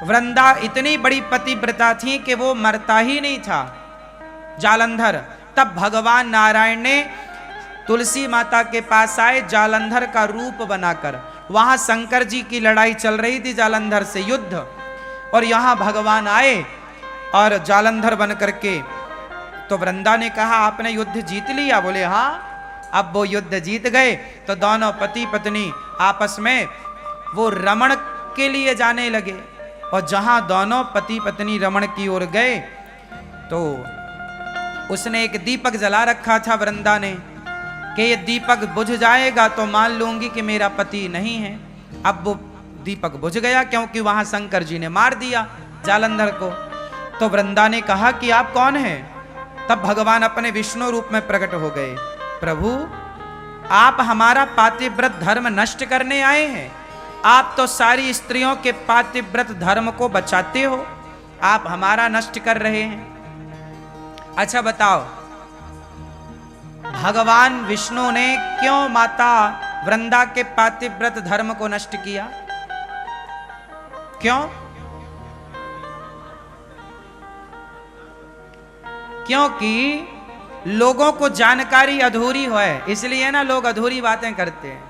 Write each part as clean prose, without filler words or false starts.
वृंदा इतनी बड़ी पतिव्रता थी कि वो मरता ही नहीं था जालंधर। तब भगवान नारायण ने तुलसी माता के पास आए जालंधर का रूप बनाकर। वहां शंकर जी की लड़ाई चल रही थी जालंधर से, युद्ध, और यहां भगवान आए और जालंधर बन करके। तो वृंदा ने कहा आपने युद्ध जीत लिया? बोले हाँ। अब वो युद्ध जीत गए तो दोनों पति पत्नी आपस में वो रमण के लिए जाने लगे। और जहां दोनों पति पत्नी रमण की ओर गए तो उसने एक दीपक जला रखा था वृंदा ने कि ये दीपक बुझ जाएगा तो मान लूंगी कि मेरा पति नहीं है। अब वो दीपक बुझ गया क्योंकि वहां शंकर जी ने मार दिया जालंधर को। तो वृंदा ने कहा कि आप कौन हैं? तब भगवान अपने विष्णु रूप में प्रकट हो गए। प्रभु, आप हमारा पातिव्रत धर्म नष्ट करने आए हैं। आप तो सारी स्त्रियों के पातिव्रत धर्म को बचाते हो, आप हमारा नष्ट कर रहे हैं। अच्छा बताओ, भगवान विष्णु ने क्यों माता वृंदा के पातिव्रत धर्म को नष्ट किया? क्यों? क्योंकि लोगों को जानकारी अधूरी है, इसलिए ना लोग अधूरी बातें करते हैं।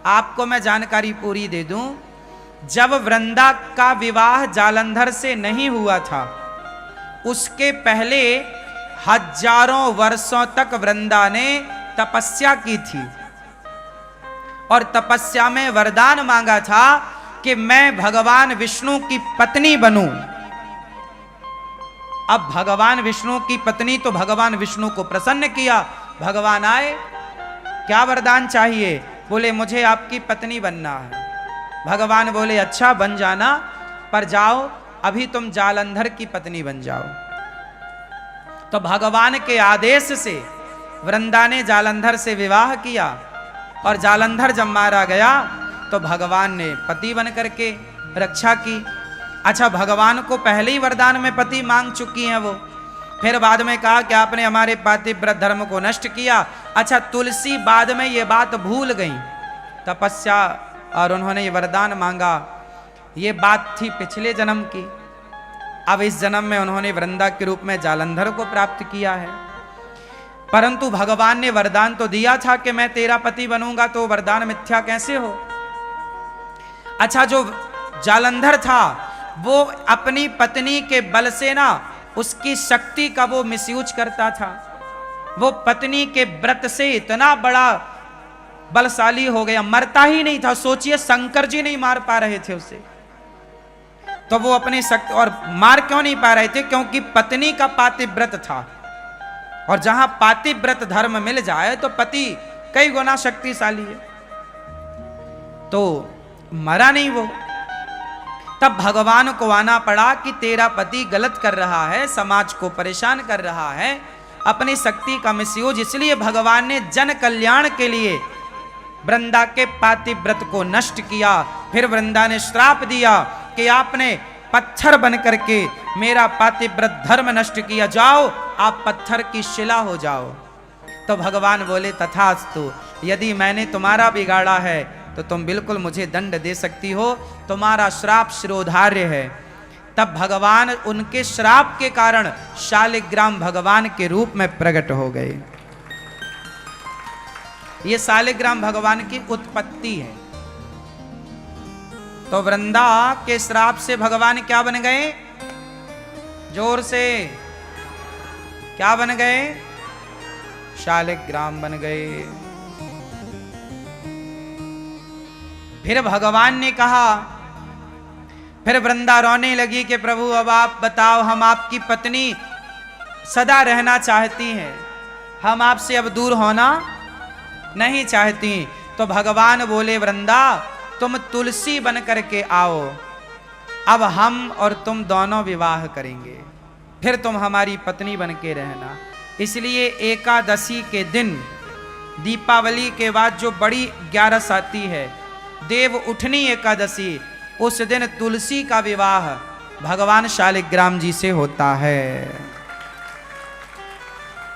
आपको मैं जानकारी पूरी दे दूं। जब वृंदा का विवाह जालंधर से नहीं हुआ था, उसके पहले हजारों वर्षों तक वृंदा ने तपस्या की थी और तपस्या में वरदान मांगा था कि मैं भगवान विष्णु की पत्नी बनूं। अब भगवान विष्णु की पत्नी तो भगवान विष्णु को प्रसन्न किया। भगवान आए, क्या वरदान चाहिए? बोले मुझे आपकी पत्नी बनना है। भगवान बोले अच्छा बन जाना, पर जाओ अभी तुम जालंधर की पत्नी बन जाओ। तो भगवान के आदेश से वृंदा ने जालंधर से विवाह किया और जालंधर जब मारा गया तो भगवान ने पति बन करके रक्षा की। अच्छा, भगवान को पहले ही वरदान में पति मांग चुकी हैं वो, फिर बाद में कहा कि आपने हमारे पातिव्रत धर्म को नष्ट किया। अच्छा, तुलसी बाद में ये बात भूल गई, तपस्या और उन्होंने ये वरदान मांगा, ये बात थी पिछले जन्म की। अब इस जन्म में उन्होंने वृंदा के रूप में जालंधर को प्राप्त किया है। परंतु भगवान ने वरदान तो दिया था कि मैं तेरा पति बनूंगा, तो वरदान मिथ्या कैसे हो? अच्छा, जो जालंधर था वो अपनी पत्नी के बल से ना उसकी शक्ति का वो मिसयूज करता था। वो पत्नी के व्रत से इतना बड़ा बलशाली हो गया, मरता ही नहीं था। सोचिए, शंकर जी नहीं मार पा रहे थे उसे, तो वो अपनी शक्ति, और मार क्यों नहीं पा रहे थे? क्योंकि पत्नी का पातिव्रत था, और जहां पातिव्रत धर्म मिल जाए तो पति कई गुना शक्तिशाली है, तो मरा नहीं वो। तब भगवान को आना पड़ा कि तेरा पति गलत कर रहा है, समाज को परेशान कर रहा है, अपनी शक्ति का मिसयूज। इसलिए भगवान ने जन कल्याण के लिए वृंदा के पातिव्रत को नष्ट किया। फिर वृंदा ने श्राप दिया कि आपने पत्थर बन करके मेरा पातिव्रत धर्म नष्ट किया, जाओ आप पत्थर की शिला हो जाओ। तो भगवान बोले तथास्तु, यदि मैंने तुम्हारा बिगाड़ा है तो तुम बिल्कुल मुझे दंड दे सकती हो, तुम्हारा श्राप शिरोधार्य है। तब भगवान उनके श्राप के कारण शालिग्राम भगवान के रूप में प्रकट हो गए। ये शालिग्राम भगवान की उत्पत्ति है। तो वृंदा के श्राप से भगवान क्या बन गए? जोर से, क्या बन गए? शालिग्राम बन गए। फिर भगवान ने कहा, फिर वृंदा रोने लगी कि प्रभु अब आप बताओ, हम आपकी पत्नी सदा रहना चाहती हैं, हम आपसे अब दूर होना नहीं चाहती। तो भगवान बोले वृंदा तुम तुलसी बन करके आओ, अब हम और तुम दोनों विवाह करेंगे, फिर तुम हमारी पत्नी बन के रहना। इसलिए एकादशी के दिन, दीपावली के बाद जो बड़ी 11 आती है, देव उठनी एकादशी, उस दिन तुलसी का विवाह भगवान शालिग्राम जी से होता है।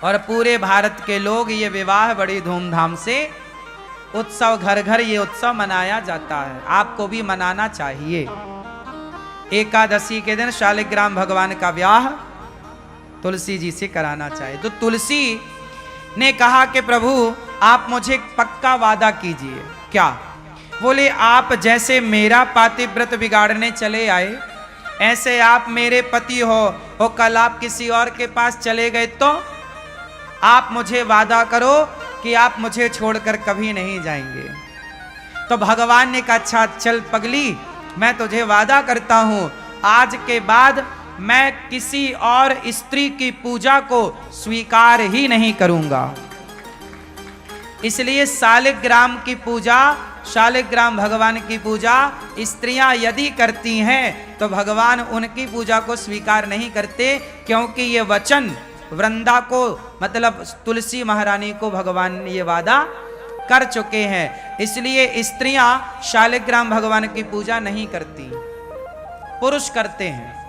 और पूरे भारत के लोग ये विवाह बड़ी धूमधाम से, उत्सव, घर घर ये उत्सव मनाया जाता है। आपको भी मनाना चाहिए। एकादशी के दिन शालिग्राम भगवान का ब्याह तुलसी जी से कराना चाहिए। तो तुलसी ने कहा कि प्रभु आप मुझे पक्का वादा कीजिए। क्या? बोले आप जैसे मेरा पातिव्रत बिगाड़ने चले आए, ऐसे आप मेरे पति हो कल आप किसी और के पास चले गए तो आप मुझे वादा करो कि आप मुझे छोड़कर कभी नहीं जाएंगे। तो भगवान ने कहा अच्छा चल पगली, मैं तुझे वादा करता हूं आज के बाद मैं किसी और स्त्री की पूजा को स्वीकार ही नहीं करूंगा। इसलिए शालिग्राम की पूजा, शालिग्राम भगवान की पूजा स्त्रियां यदि करती हैं तो भगवान उनकी पूजा को स्वीकार नहीं करते, क्योंकि ये वचन वृंदा को मतलब तुलसी महारानी को भगवान ने ये वादा कर चुके हैं। इसलिए स्त्रियां शालिग्राम भगवान की पूजा नहीं करती, पुरुष करते हैं।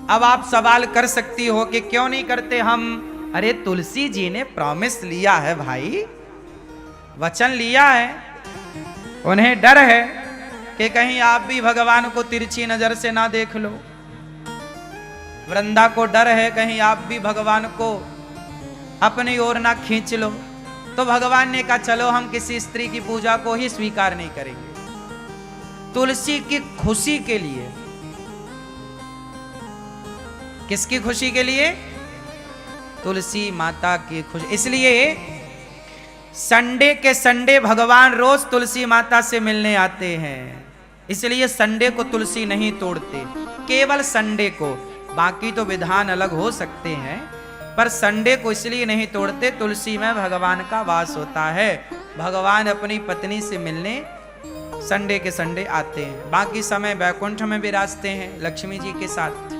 अब आप सवाल कर सकती हो कि क्यों नहीं करते हम? अरे तुलसी जी ने प्रॉमिस लिया है भाई, वचन लिया है, उन्हें डर है कि कहीं आप भी भगवान को तिरछी नजर से ना देख लो। वृंदा को डर है कहीं आप भी भगवान को अपनी ओर ना खींच लो। तो भगवान ने कहा चलो हम किसी स्त्री की पूजा को ही स्वीकार नहीं करेंगे। तुलसी की खुशी के लिए। किसकी खुशी के लिए? तुलसी माता की खुशी। इसलिए संडे के संडे भगवान रोज तुलसी माता से मिलने आते हैं। इसलिए संडे को तुलसी नहीं तोड़ते, केवल संडे को। बाकी तो विधान अलग हो सकते हैं, पर संडे को इसलिए नहीं तोड़ते, तुलसी में भगवान का वास होता है। भगवान अपनी पत्नी से मिलने संडे के संडे आते हैं। बाकी समय वैकुंठ में विराजते हैं लक्ष्मी जी के साथ।